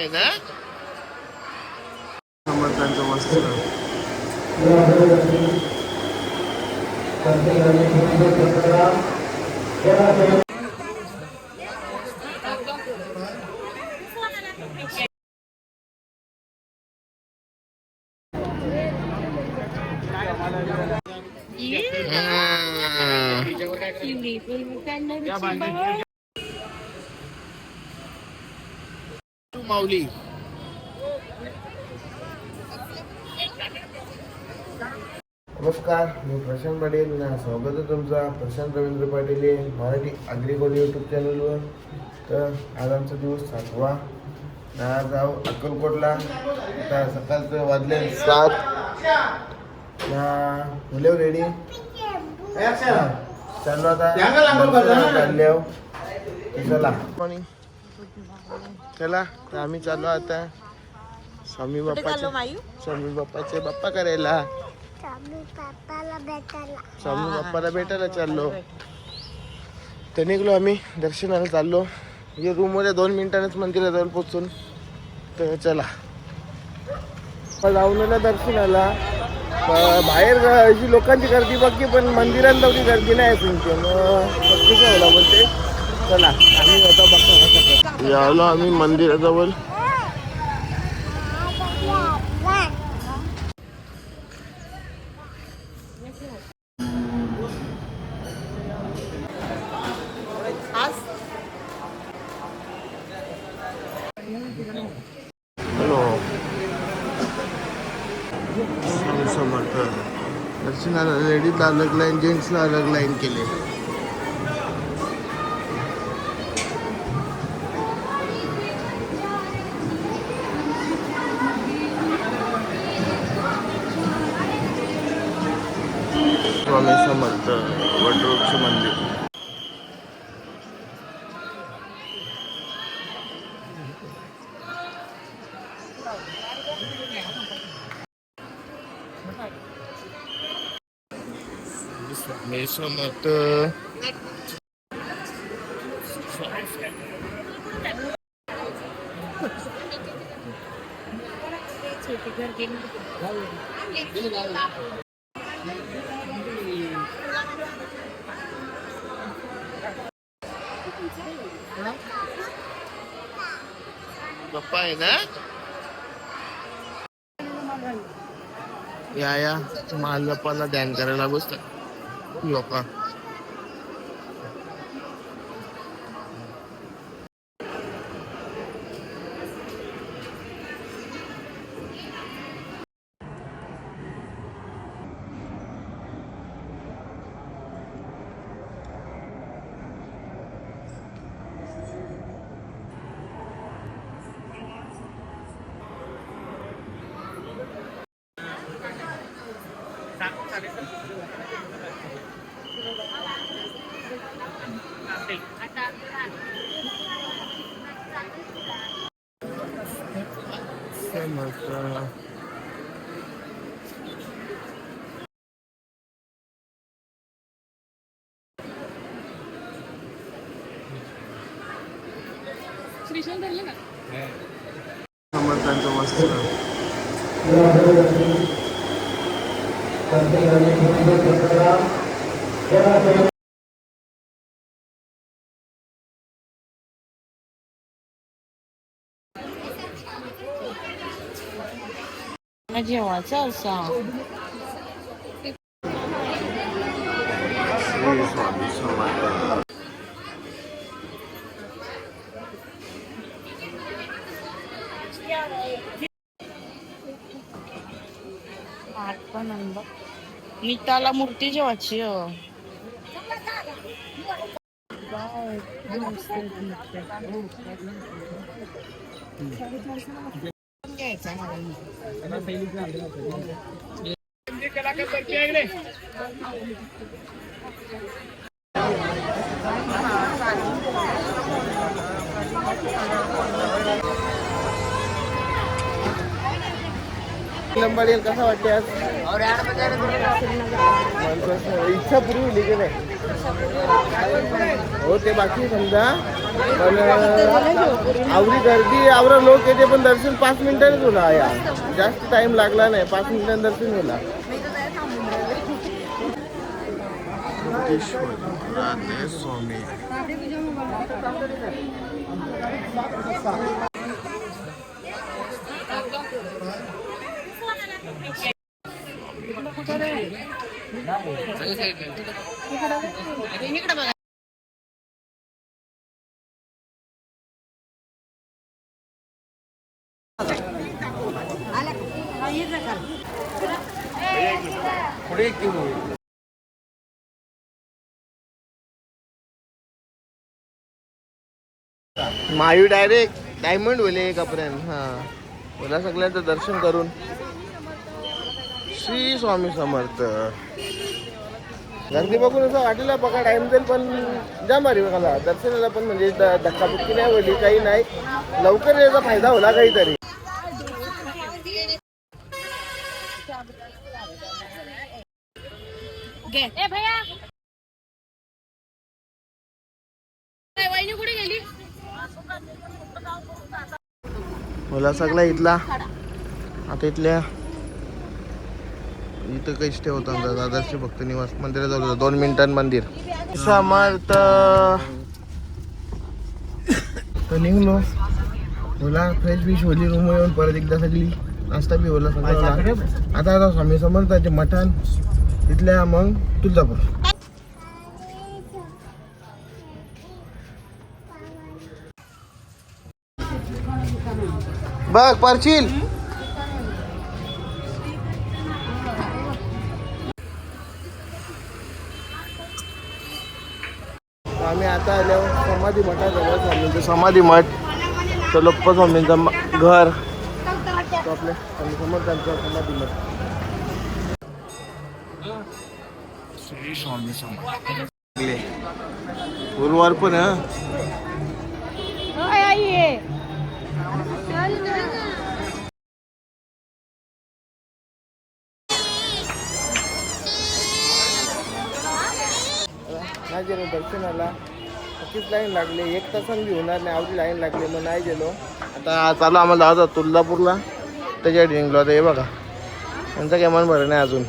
आहे ना समर्थांचं मस्त माऊली नमस्कार, मी प्रशांत पाटील. स्वागत आहे तुमचा प्रशांत रवींद्र पाटील हे मराठी अग्रिकोल यूट्यूब चॅनलवर. तर आज आमचा दिवस 7वा. आज जाऊ अक्कलकोटला. आता सकाळचं वाजले 7. मुले रेडी चाललो आता चालले. चला तर आम्ही चाललो आता स्वामी बाप्पाचे बाप्पा करायला. स्वामी बाप्पाला भेटायला चाललो. तर निघलो आम्ही दर्शनाला चाललो. हे रूममध्ये 2 मिनिटांनीच मंदिराजवळ पोचून. तर चला जाऊन आला दर्शनाला. बाहेर अशी लोकांची गर्दी बघी पण मंदिरात तेवढी गर्दी नाही तुमची बोलते. चला आम्ही आता बघा आलो आम्ही मंदिराजवळ. समर्थ दर्शनाला लेडीजला अलग लाईन, जेंट्सला अलग लाईन केले. स्वामी समर्थ वटवृक्ष मंदिर. स्वामी समर्थ बाप्पा आहे ना. या माल बाप्पाला ध्यान करायला बसतात लोक. समर्थांचं मस्त जेवायचं असा. स्वामी समर्थ. नीताला मूर्ती जेवायची. कसा वाटते आज. इच्छा पूर्वी लिहिली नाही. हो ते बाकी समजा पण आवरी गर्दी आवरा लोक येते पण दर्शन 5 मिनिटांनीच होला या जास्त टाइम लागला नाही 5 मिनिटांनी दर्शन होला स्वामी मायू डायरेक्ट डायमंड होले कपड्यान हा मला सगळ्यांचं दर्शन करून श्री स्वामी समर्थ गर्दी बघून असं वाटेल बघा टाइम जाईल पण जाम भारी बघायला दर्शनाला पण म्हणजे धक्काबुक्की नाही होली काही नाही लवकर याचा फायदा होला काहीतरी मला सगळा इथला आता इथल्या इथं काही स्टे होता दादरचे भक्त निवास मंदिरात जाऊ 2 मिनिटां मंदिर समर्थ तर निघलो होला फ्रेश बिश होली रूम येऊन परत एकदा सगळी नाश्ता बी होला सगळं आता स्वामी समर्थाचे मठान तिथल्या मग तुळजापूर बघ परचील आम्ही आता आलो समाधी मठात आलो स्वामींचं समाधी मठ तर लोप्पा स्वामींचं घर तो आपल्या स्वामी समर्थांचं समाधी मठ श्री स्वामी समर्थ गुरुवार पण नाही गेलो दर्शनाला नक्कीच लाईन लागले 1 तासांनी बी होणार नाही आवडी लाईन लागली मग नाही गेलो आता चालू आम्हाला जायचं तुळजापूरला त्याच्यासाठी निघलो आता हे बघा त्यांचं काय मन भरं नाही अजून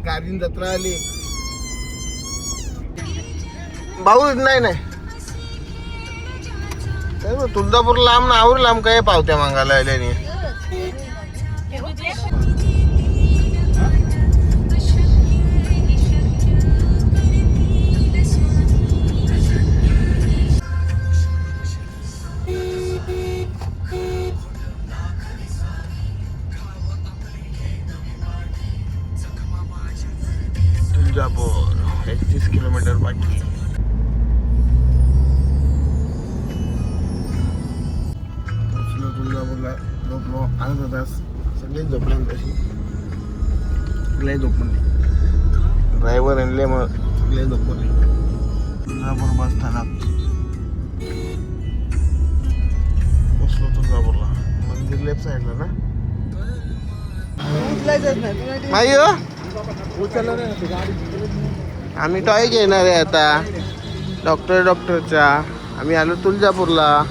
गाडीन जत्रा आली भाऊ नाही तुळजापूर लांब ना आवर लांब काय पावत्या मागायला आल्याने तुळजापूर 31 किलोमीटर बाकी तुळजापूरला झोपलो अर्धा तास सगळे झोपले तशी सगळे झोपले ड्रायव्हर आणले मग सगळे झोपले तुळजापूर बस स्थानक बसलो तुळजापूरला मंदिर लेफ्ट साईडला ना नाही आम्ही टॉय घेणार आहे आता डॉक्टरचा आम्ही आलो तुळजापूरला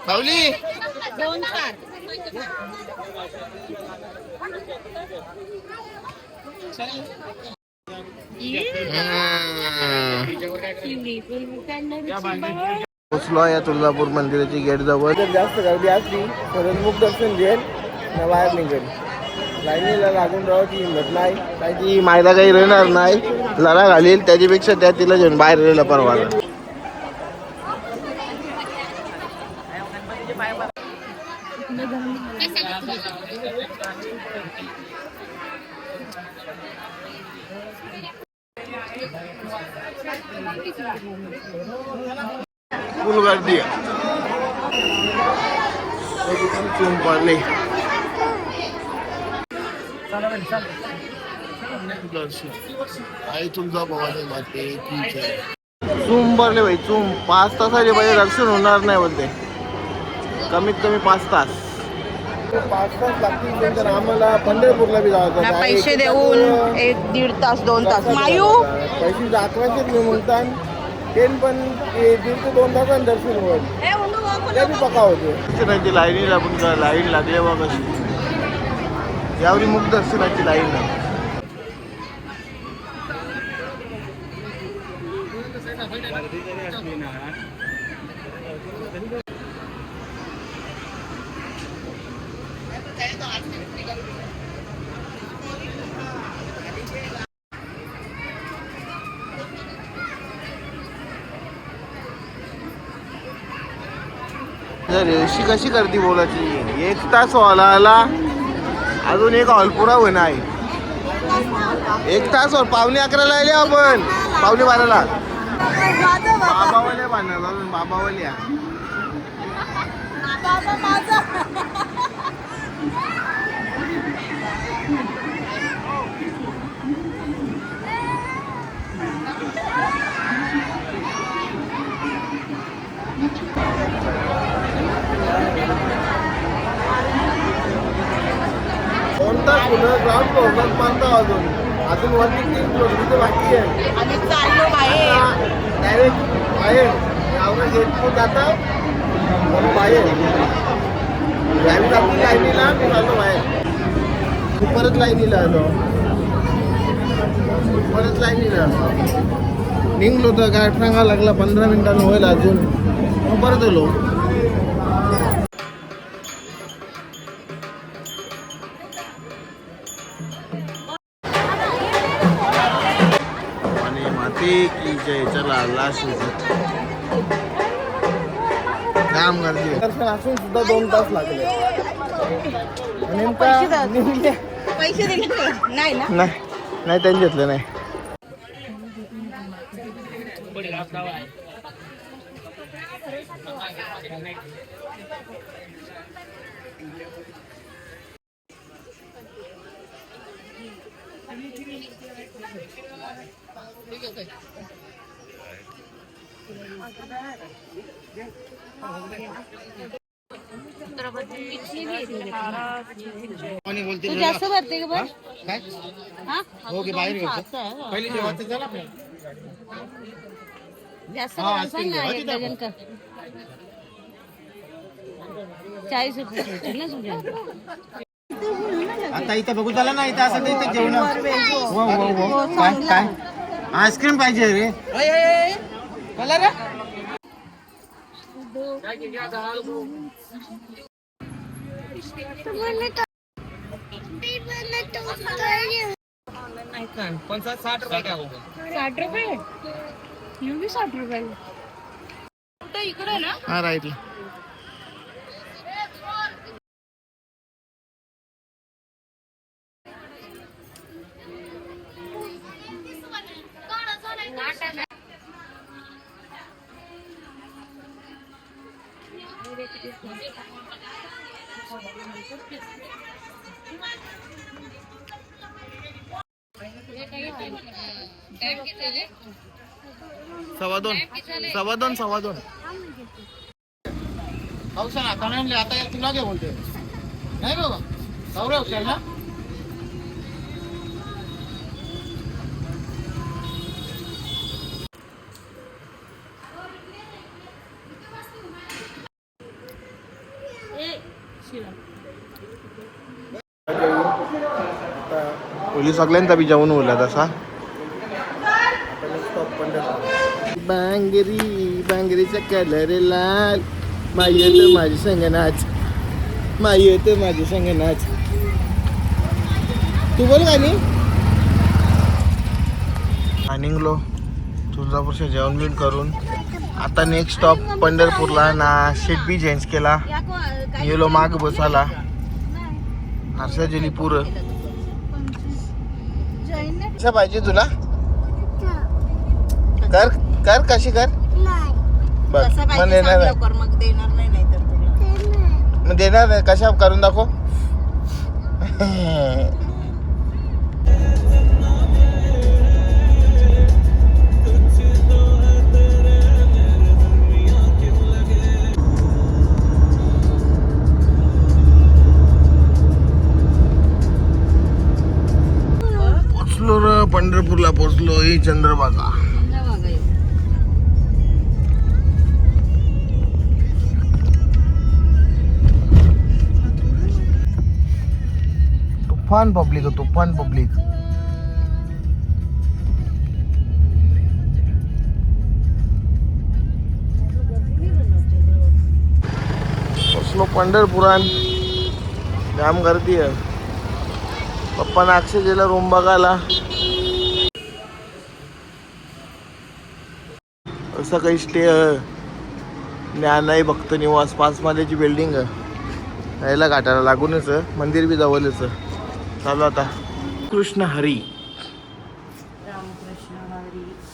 पावली 2-4 पोचलो या तुळजापूर मंदिराची गेट जवळ. जर जास्त गर्दी असली तर मुख दर्शन घेईल ना बाहेर निघेल. लाईनीला लागून राहायची हिंमत नाही, काय ती मायला काही राहणार नाही, लढा घालील त्याच्यापेक्षा त्या तिला घेऊन बाहेर राहिला परवाना. फुल गर्दी आहे. चूम पडले. आई तुमचा भवानी माते चूम भरले भाई चूम. 5 तासाचे पाहिजे दर्शन होणार नाही बोलते. कमीत कमी 5 तास. 5 तास लागतील. तर आम्हाला पंढरपूरला बी जायचं. पैसे देऊन 1-1.5 तास 2 तास मायू पैसे दाखवायचे मी म्हणतात. ट्रेन पण 1.5 ते 2 तासांनी दर्शन होईल. ते बी पक्का होते. दर्शनाची लाईनीला पण लाईन लागली बा कशी. यावरी मुख दर्शनाची लाईन नाही. रेशी कशी करती बोलाची. 1 तास हॉल आला, अजून एक हॉल पुरा होणं आहे. 1 तास हॉल 11:15 आले आपण. 12:15 बाबावाल्या बांधणार अजून. बाबावाल्या कोणता पुढं ग्राउंड फ्लोअरलाच बांधतो. अजून वरती 3 फ्लोअर तिथे बाकी आहे. आम्ही चाललो बाहेर. डायरेक्ट बाहेर गावला गेट जाता बाहेर. आम्ही जातो लाईनीला. मी चाललो बाहेर. परत लाईनीला आलो. परत लाईनीला निघलो तर काय सांगा लागला 15 मिनिटांनी होईल अजून. मग परत आलो. की जय. चला लास्ट काम करते. दर्शन असून सुद्धा 2 तास लागले. पैसे दिले नाही ना. नाही त्यांनी घेतलं नाही. तू जास्त भरते का बस. हो की बाहेर पहिले जेवायचं चला. जास्त सांग ना. 1 डझन कर. 40 रुपये होतील ना तुझ्या. आता इथं बघू झाला ना. इथं असं इथं जेवण. हो हो हो. काय आईस्क्रीम पाहिजे रे. कलर कौन सा 60 रुपये क्या होगा. 60 रुपये. ये भी 60 रुपये. तो इकडे ना. हा राईट. सव्वा दोन पाऊस आता नाही. आता तुला काय बोलते नाही बाबा. गौरव चल ना. पोलीस सगळ्यांचा बी जेवण होईल तसा. पंढरपूर. बांगरीचा कलर लाल, मायेत माझी संगनाच, मायेत माझी संगनाच. तू बोल गाणी. निघलो तुळजापूरच्या जेवण बिन करून. आता नेक्स्ट स्टॉप पंढरपूरला ना. सीट बी चेंज केला. गेलो माग बसाला. हर्षाजली पुरं कशा पाहिजे तुला. कर कर कशी कर बघ. मग देणार नाही. मग देणार नाही. कशा करून दाखव. पोचलो र पंढरपूरला पोचलो. ही चंद्रभागा. तुफान पब्लिक, तुफान पब्लिक. पोचलो पंढरपुरात. जाम गर्दी आहे. पप्पानं अक्षय गेला रूम बघायला. असं काही स्टे ज्ञानाई भक्त निवास 5 माल्याची बिल्डिंग आहे. यायला घाटाला लागूनच मंदिर बी जवळच. चालू आता कृष्ण हरी.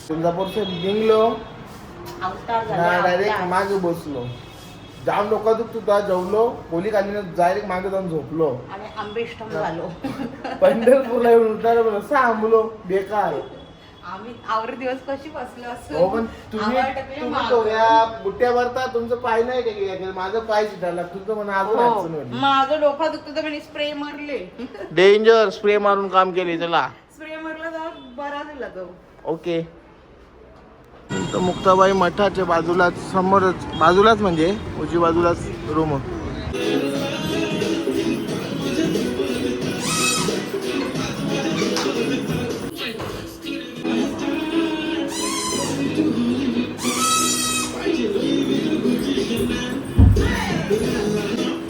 तुळजापूरच्या निघलो डायरेक्ट मागे बसलो. जाम डोका दुखतो. जेवलो गोली खाली डायरेक्ट मागे जाऊन झोपलो आणि आंबेष्टम झालो. पंढरपूरला येऊन उतार असं आंबलो बेकार. आम्ही आवर दिवस कशी बसलो असो. हो पण तुम्ही तो या बुट्ट्या भरता. तुमचं पाय नाही का. माझं पाय चिटायला. तुमचं म्हणा अजून माझं डोका दुखतो तर म्हणे स्प्रे मारले. डेंजर. स्प्रे मारून काम केले. चला स्प्रे मारला तर बरा दिला तो. ओके. तर मुक्ताबाई मठाच्या बाजूलाच समोरच बाजूलाच म्हणजे उजवी बाजूलाच रूम.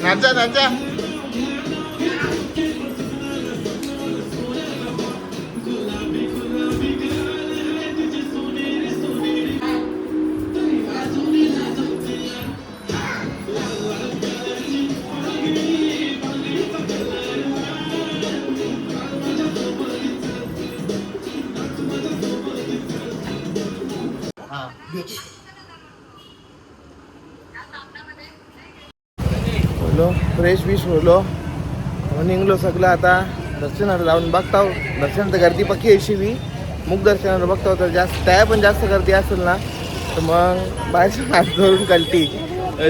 नाचा नाचा. फ्रेश बीश होलो. निघलो सगळं. आता दर्शनाला जाऊन बघताव. दर्शन तर गर्दी पक्की अशी बी. मुख दर्शनाला बघताव तर जास्त त्या पण जास्त गर्दी असेल ना तर मग बाहेरच्या हात धरून कलटी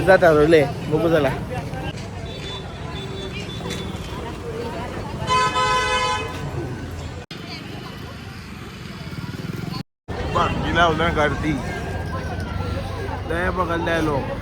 जा ठरवले. बघू झाला. बाकीला होता गर्दी. दया बघायला लोक.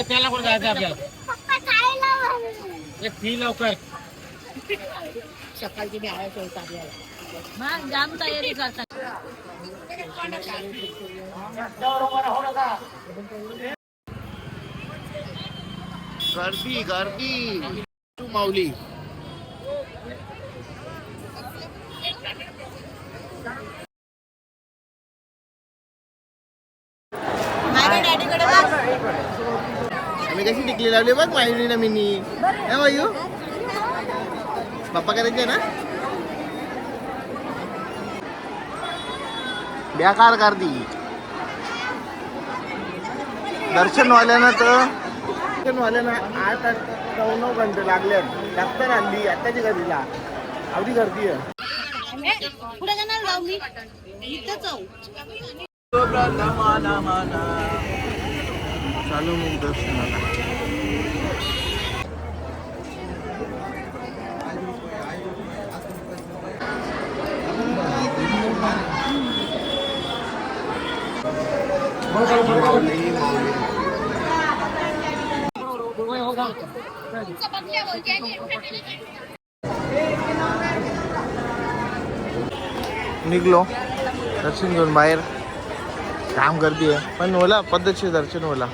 त्याला कुठं जायचं आपल्याला. फी लवकर. सकाळची बी आहे सोय आपल्याला. मग जाम तयारी करतात. गर्दी गर्दी. माऊली आम्ही कशी टिकली लावली बघ. माहिती ना मिनी वायू पप्पा करायचे ना. बेकार गर्दी. दर्शनवाल्यांना तर दर्शनवाल्यांना 8-9 घंटे लागले. डॉक्टर आणली आत्ताची गर्दीला. आवडी गर्दी आहे. पुढे जाणार जाऊ मी इथंच जाऊ. चालू मग दर्शनाला. माऊली माऊली. निघलो दर्शन घेऊन बाहेर. काम गर्दी आहे पण होला पद्धतशीर दर्शन होला.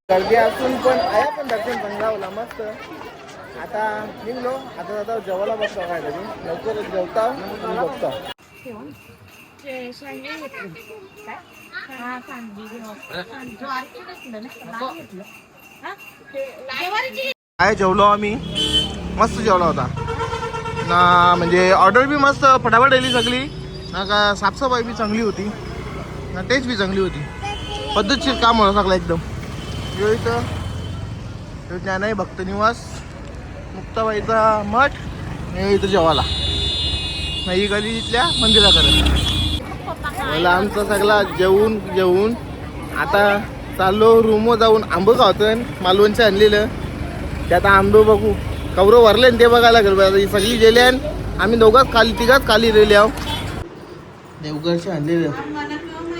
गर्दी असून पण आया पण दर्शन चांगला होला मस्त. आता निघलो आता जाता जेवायला बसतो काय तरी लवकरच जेवता आणि बघता. काय जेवलो आम्ही मस्त जेवला होता ना. म्हणजे ऑर्डर बी मस्त फटाफट आली सगळी ना. का साफसफाई बी चांगली होती ना. टेस्ट बी चांगली होती. पद्धतशीर काम होतं सगळं एकदम. इथं ज्ञानाई भक्त निवास मुक्ताबाईचा मठ हे इथं जेवायला नाही गली इथल्या मंदिराकडे. मला आमचं सगळा जेवून आता चाललो रूमवर जाऊन आंबं खावतोय. मालवणचं आणलेलं ते आता आंबे बघू कवरं भरले ते बघायला लागेल. सगळी गेले आम्ही दोघंच खाली तिघाच खाली रेले आहो. देवगडचे आणलेलं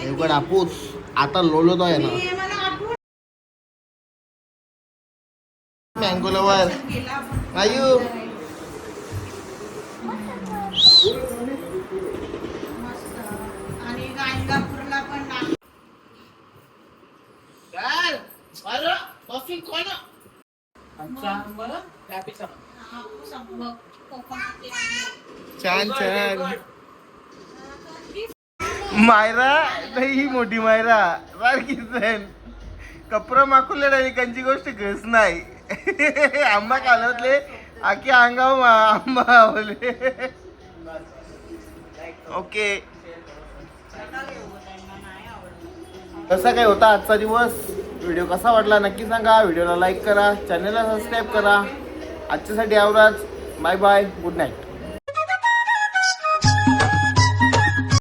देवगड आपूस आता लोळतो आहे ना. मँगो लवर आयु छान छान. मायरा नाही मोठी मायरा बारकीच कपडा माखुले आणि कंची गोष्ट घस नाही. आंबा कालवतले आखी अंगाव आंबा बोले. ओके कसा काय होता आजचा दिवस. व्हिडिओ कसा वाटला नक्की सांगा. व्हिडिओला लाईक करा, चॅनलला सबस्क्राईब करा. आजच्यासाठी आवराच. Bye bye, good night.